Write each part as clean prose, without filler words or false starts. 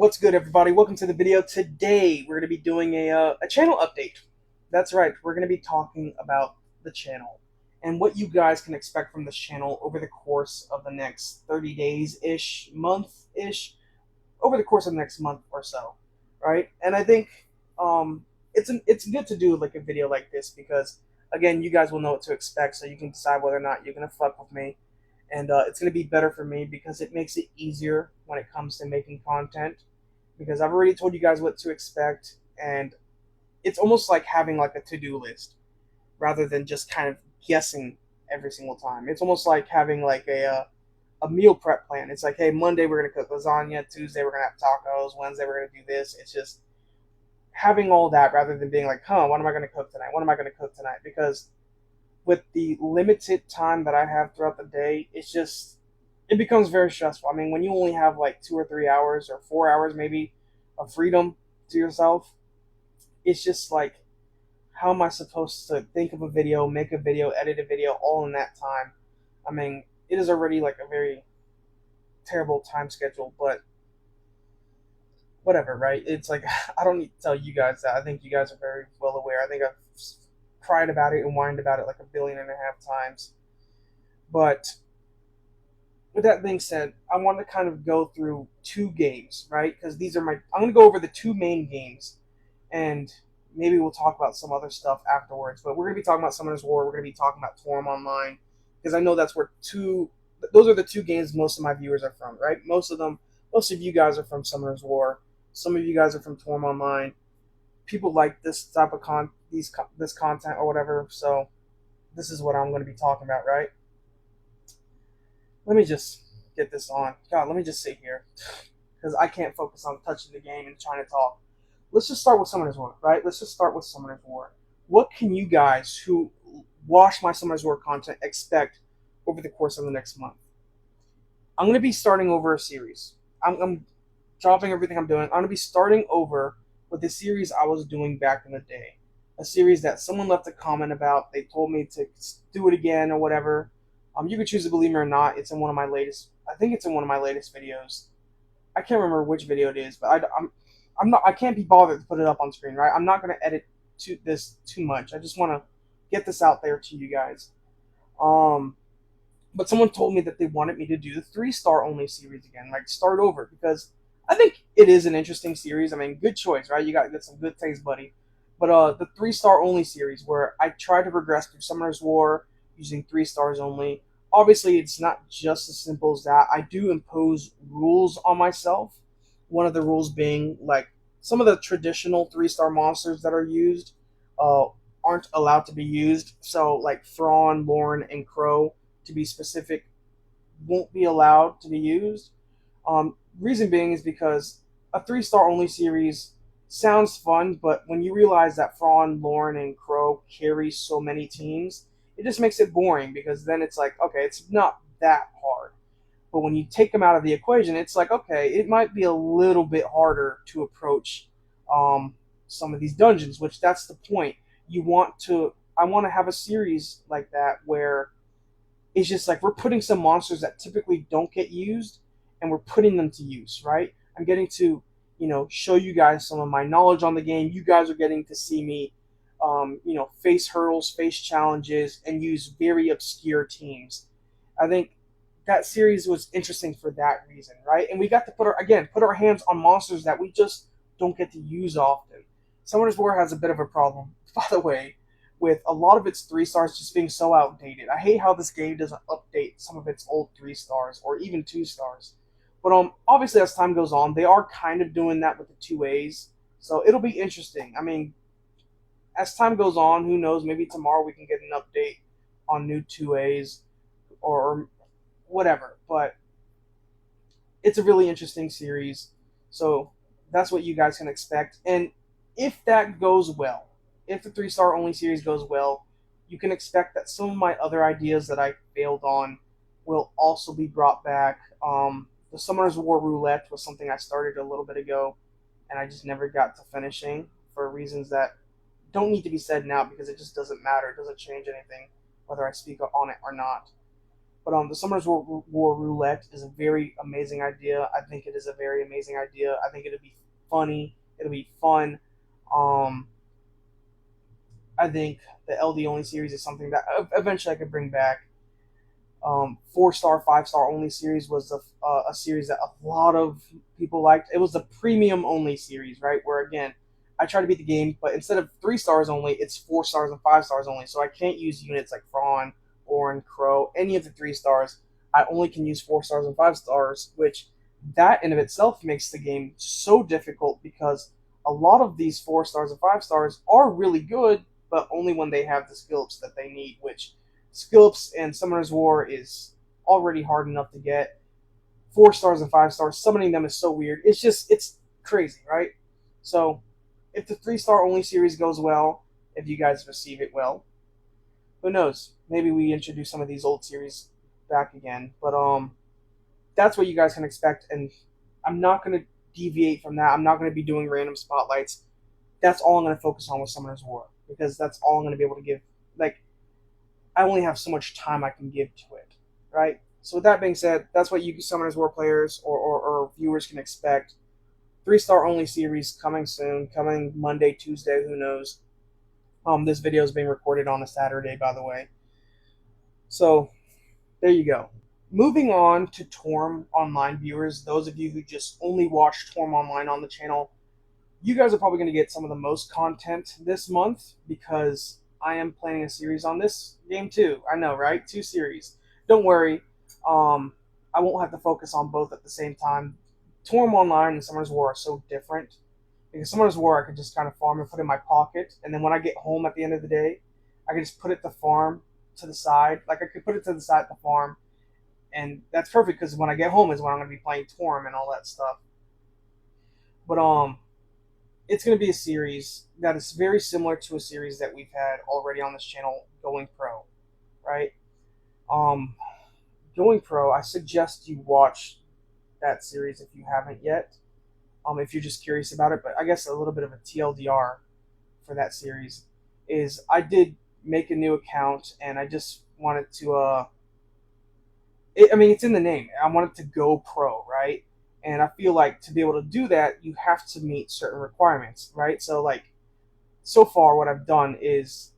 What's good, everybody? Welcome to the video. Today, we're going to be doing a channel update. That's right, we're going to be talking about the channel and what you guys can expect from this channel over the course of the next 30 days-ish, month-ish, over the course of the next month or so, right? And I think it's good to do like a video like this because, again, you guys will know what to expect, so you can decide whether or not you're going to fuck with me, and it's going to be better for me because it makes it easier when it comes to making content because I've already told you guys what to expect, and it's almost like having like a to-do list rather than just kind of guessing every single time. It's almost like having like a meal prep plan. It's like, hey, Monday we're gonna cook lasagna, Tuesday we're gonna have tacos, Wednesday we're gonna do this. It's just having all that rather than being like, huh, what am I gonna cook tonight? What am I gonna cook tonight? Because with the limited time that I have throughout the day, it becomes very stressful. I mean, when you only have like 2 or 3 hours or 4 hours maybe of freedom to yourself, it's just like, how am I supposed to think of a video, make a video, edit a video all in that time? I mean, it is already like a very terrible time schedule, but whatever, right? It's like, I don't need to tell you guys that. I think you guys are very well aware. I think I've cried about it and whined about it like 1.5 billion times. But with that being said, I want to kind of go through two games, right? Because I'm going to go over the two main games, and maybe we'll talk about some other stuff afterwards. But we're going to be talking about Summoner's War. We're going to be talking about Toram Online, because I know those are the two games most of my viewers are from, right? Most of you guys are from Summoner's War. Some of you guys are from Toram Online. People like this type of this content or whatever. So this is what I'm going to be talking about, right? Let me just get this on. God, let me just sit here because I can't focus on touching the game and trying to talk. Let's just start with Summoner's War, right? Let's just start with Summoner's War. What can you guys who watch my Summoner's War content expect over the course of the next month? I'm going to be starting over a series. I'm dropping everything I'm doing. I'm going to be starting over with the series I was doing back in the day. A series that someone left a comment about. They told me to do it again or whatever. You can choose to believe me or not. It's in one of my latest. I think it's in one of my latest videos. I can't remember which video it is, but I'm not. I can't be bothered to put it up on screen, right? I'm not going to edit this too much. I just want to get this out there to you guys. But someone told me that they wanted me to do the 3-star only series again, like start over, because I think it is an interesting series. I mean, good choice, right? You got to get some good taste, buddy. But the 3-star only series, where I try to progress through Summoner's War using 3 stars only. Obviously, it's not just as simple as that. I do impose rules on myself. One of the rules being like some of the traditional 3-star monsters that are used uh, aren't allowed to be used. So like Thrawn, Lorne, and Crow, to be specific, won't be allowed to be used. Reason being is because a 3-star only series sounds fun, but when you realize that Thrawn, Lorne, and Crow carry so many teams, it just makes it boring because then it's like, okay, it's not that hard. But when you take them out of the equation, it's like, okay, it might be a little bit harder to approach some of these dungeons, which that's the point. I want to have a series like that where it's just like we're putting some monsters that typically don't get used and we're putting them to use, right? I'm getting to, show you guys some of my knowledge on the game. You guys are getting to see me, face hurdles, face challenges, and use very obscure teams. I think that series was interesting for that reason, right? And we got to put our hands on monsters that we just don't get to use often. Summoner's War has a bit of a problem, by the way, with a lot of its 3 stars just being so outdated. I hate how this game doesn't update some of its old 3 stars or even 2 stars. But obviously as time goes on, they are kind of doing that with the 2As. So it'll be interesting. I mean, as time goes on, who knows? Maybe tomorrow we can get an update on new 2As or whatever. But it's a really interesting series. So that's what you guys can expect. And if that goes well, if the 3-star only series goes well, you can expect that some of my other ideas that I failed on will also be brought back. The Summoner's War Roulette was something I started a little bit ago, and I just never got to finishing for reasons that don't need to be said now because it just doesn't matter. It doesn't change anything whether I speak on it or not. But the Summoners War Roulette is a very amazing idea. I think it is a very amazing idea. I think it'll be funny. It'll be fun. Um, I think the LD only series is something that eventually I could bring back. 4-star, 5-star only series was a series that a lot of people liked. It was the premium only series, right? Where again, I try to beat the game, but instead of 3 stars only, it's 4 stars and 5 stars only. So I can't use units like Thrawn, Orin, Crow, any of the 3 stars. I only can use 4 stars and 5 stars, which that in of itself makes the game so difficult because a lot of these 4 stars and 5 stars are really good, but only when they have the skills that they need, which Skillups and Summoner's War is already hard enough to get. 4 stars and 5 stars, summoning them is so weird. It's crazy, right? So, if the 3-star only series goes well, if you guys receive it well, who knows? Maybe we introduce some of these old series back again. But that's what you guys can expect, and I'm not gonna deviate from that. I'm not gonna be doing random spotlights. That's all I'm gonna focus on with Summoner's War because that's all I'm gonna be able to give. Like I only have so much time I can give to it, right? So with that being said, that's what you Summoners War players or viewers can expect. 3-star only series coming soon, coming Monday, Tuesday, who knows. This video is being recorded on a Saturday, by the way. So there you go. Moving on to Toram Online viewers, those of you who just only watch Toram Online on the channel, you guys are probably going to get some of the most content this month because I am planning a series on this game too. I know, right? 2 series. Don't worry. I won't have to focus on both at the same time. Toram Online and Summoner's War are so different. Because Summoner's War I could just kind of farm and put in my pocket, and then when I get home at the end of the day, I can just put it to farm to the side. Like I could put it to the side to farm, and that's perfect because when I get home is when I'm going to be playing Toram and all that stuff. But it's going to be a series that is very similar to a series that we've had already on this channel, Going Pro, right? Um, Going Pro, I suggest you watch that series if you haven't yet. If you're just curious about it, but I guess a little bit of a TLDR for that series is I did make a new account and I just wanted to I mean, it's in the name. I want it to go pro, right? And I feel like to be able to do that, you have to meet certain requirements, right? So, like, so far, what I've done is,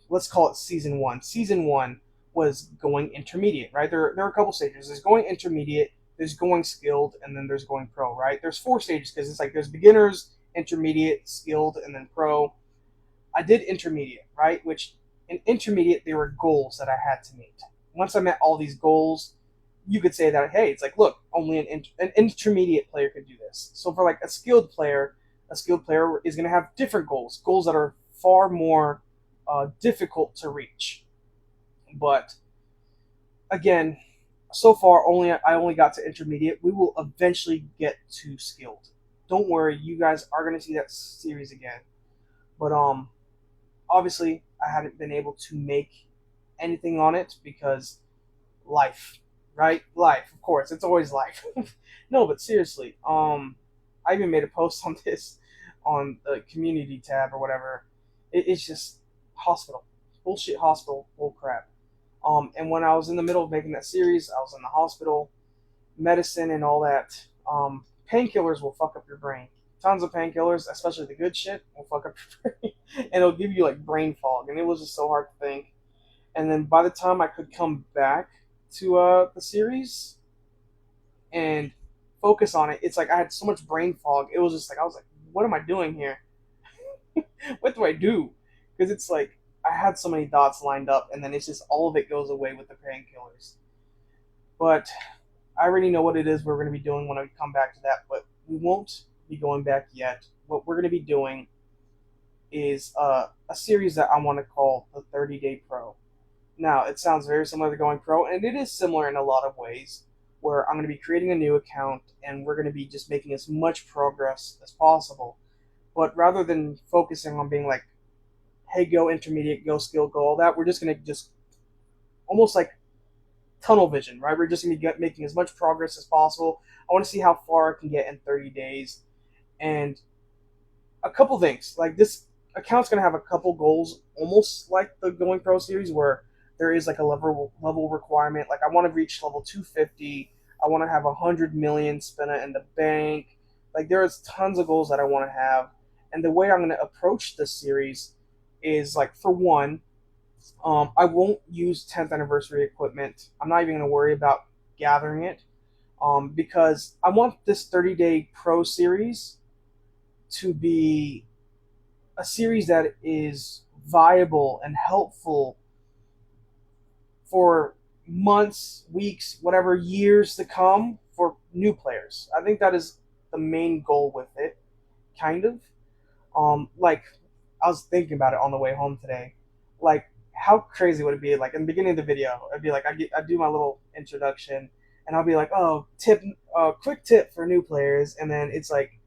let's call it season one. Season one was going intermediate, right? There are a couple stages. There's going intermediate, there's going skilled, and then there's going pro, right? There's 4 stages because it's like there's beginners, intermediate, skilled, and then pro. I did intermediate, right? Which in intermediate, there were goals that I had to meet. Once I met all these goals, you could say that, hey, it's like, look, only an intermediate player could do this. So for like a skilled player is going to have different goals that are far more difficult to reach. But again, so far I only got to intermediate. We will eventually get to skilled. Don't worry, you guys are going to see that series again. But obviously I haven't been able to make anything on it because life, right? Life, of course, it's always life. No, but seriously, I even made a post on this on the community tab or whatever. It's just hospital, bullshit, hospital, bull crap. And when I was in the middle of making that series, I was in the hospital, medicine and all that. Painkillers will fuck up your brain. Tons of painkillers, especially the good shit, will fuck up your brain, and it'll give you like brain fog. And it was just so hard to think. And then by the time I could come back to the series and focus on it, it's like I had so much brain fog. It was just like I was like, what am I doing here? What do I do? Because it's like I had so many dots lined up, and then it's just all of it goes away with the painkillers. But I already know what it is we're going to be doing when I come back to that, but we won't be going back yet. What we're going to be doing is a series that I want to call the 30-Day Pro. Now, it sounds very similar to Going Pro, and it is similar in a lot of ways, where I'm going to be creating a new account, and we're going to be just making as much progress as possible. But rather than focusing on being like, hey, go intermediate, go skill, go all that, we're just going to just almost like tunnel vision, right? We're just going to be making as much progress as possible. I want to see how far I can get in 30 days. And a couple things, like this account's going to have a couple goals, almost like the Going Pro series, where there is like a level requirement. Like I want to reach level 250. I want to have 100 million spinner in the bank. Like there's tons of goals that I want to have, and the way I'm going to approach this series is like for one, I won't use 10th anniversary equipment. I'm not even going to worry about gathering it, because I want this 30-day pro series to be a series that is viable and helpful for months, weeks, whatever, years to come for new players. I think that is the main goal with it, kind of. Like I was thinking about it on the way home today. Like how crazy would it be? Like in the beginning of the video, I'd be like, I do my little introduction, and I'll be like, oh, quick tip for new players, and then it's like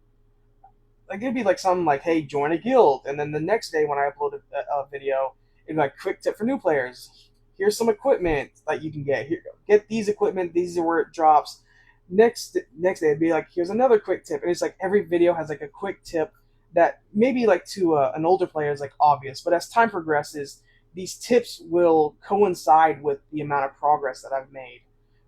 it'd be like something like, hey, join a guild, and then the next day when I uploaded a video, it'd be like, quick tip for new players. Here's some equipment that you can get. Here, get these equipment. These are where it drops. Next day, it'd be like, here's another quick tip, and it's like every video has like a quick tip that maybe like to an older player is like obvious, but as time progresses, these tips will coincide with the amount of progress that I've made,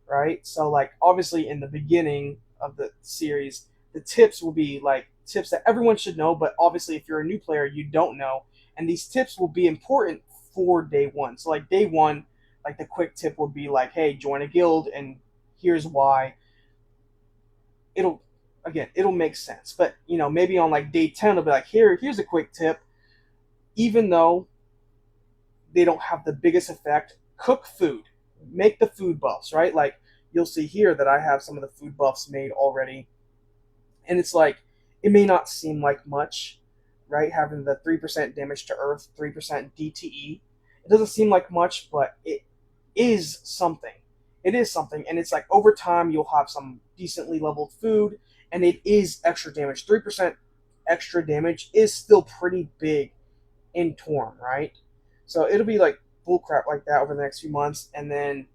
right? So like obviously in the beginning of the series, the tips will be like tips that everyone should know, but obviously if you're a new player, you don't know, and these tips will be important for day one. So like day one, like the quick tip would be like, hey, join a guild, and here's why. It'll it'll make sense, but maybe on like day 10 it'll be like, here's a quick tip. Even though they don't have the biggest effect, cook food, make the food buffs, right? Like you'll see here that I have some of the food buffs made already, and it's like it may not seem like much, right? Having the 3% damage to earth, 3% DTE, it doesn't seem like much, but it is something. It is something, and it's like over time you'll have some decently leveled food, and it is extra damage. 3% extra damage is still pretty big in Toram, right? So it'll be like bullcrap like that over the next few months, and then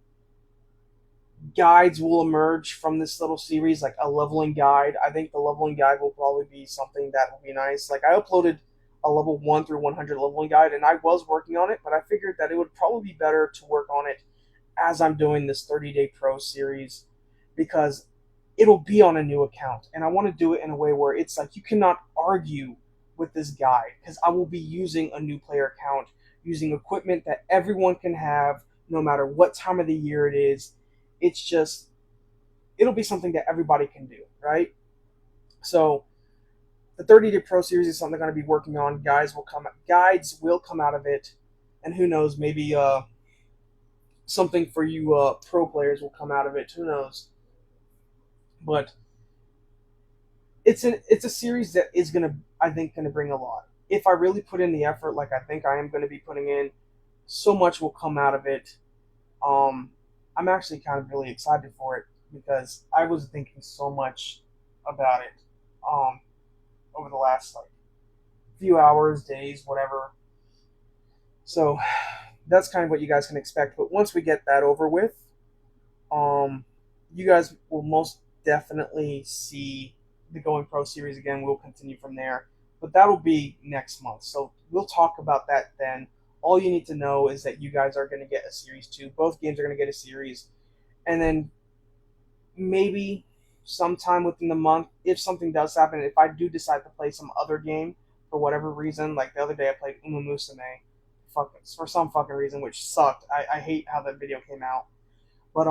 guides will emerge from this little series, like a leveling guide. I think the leveling guide will probably be something that will be nice. Like I uploaded a level 1 through 100 leveling guide, and I was working on it, but I figured that it would probably be better to work on it as I'm doing this 30-day pro series, because it'll be on a new account, and I want to do it in a way where it's like you cannot argue with this guide, because I will be using a new player account, using equipment that everyone can have no matter what time of the year it is. It's just it'll be something that everybody can do, right? So the 30-day pro series is something I'm going to be working on. Guides will come out of it, and who knows, maybe something for you pro players will come out of it. Who knows? But it's a series that is gonna, I think, gonna bring a lot. If I really put in the effort, like I think I am gonna be putting in, so much will come out of it. Um, I'm actually kind of really excited for it because I was thinking so much about it um, over the last like few hours, days, whatever. So that's kind of what you guys can expect. But once we get that over with, um, you guys will most definitely see the Going Pro series again. We'll continue from there, but that'll be next month. So we'll talk about that then. All you need to know is that you guys are going to get a series too. Both games are going to get a series, and then maybe sometime within the month, if something does happen, if I do decide to play some other game for whatever reason, like the other day I played Uma Musume, for some fucking reason, which sucked. I hate how that video came out, but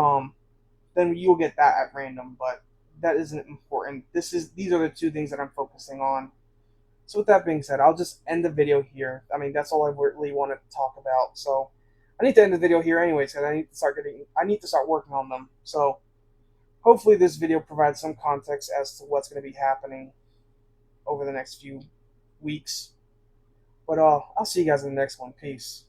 then you'll get that at random. But that isn't important. These are the two things that I'm focusing on. So with that being said, I'll just end the video here. I mean, that's all I really wanted to talk about. So I need to end the video here anyways, because I need to start working on them. So hopefully this video provides some context as to what's going to be happening over the next few weeks. But I'll see you guys in the next one. Peace.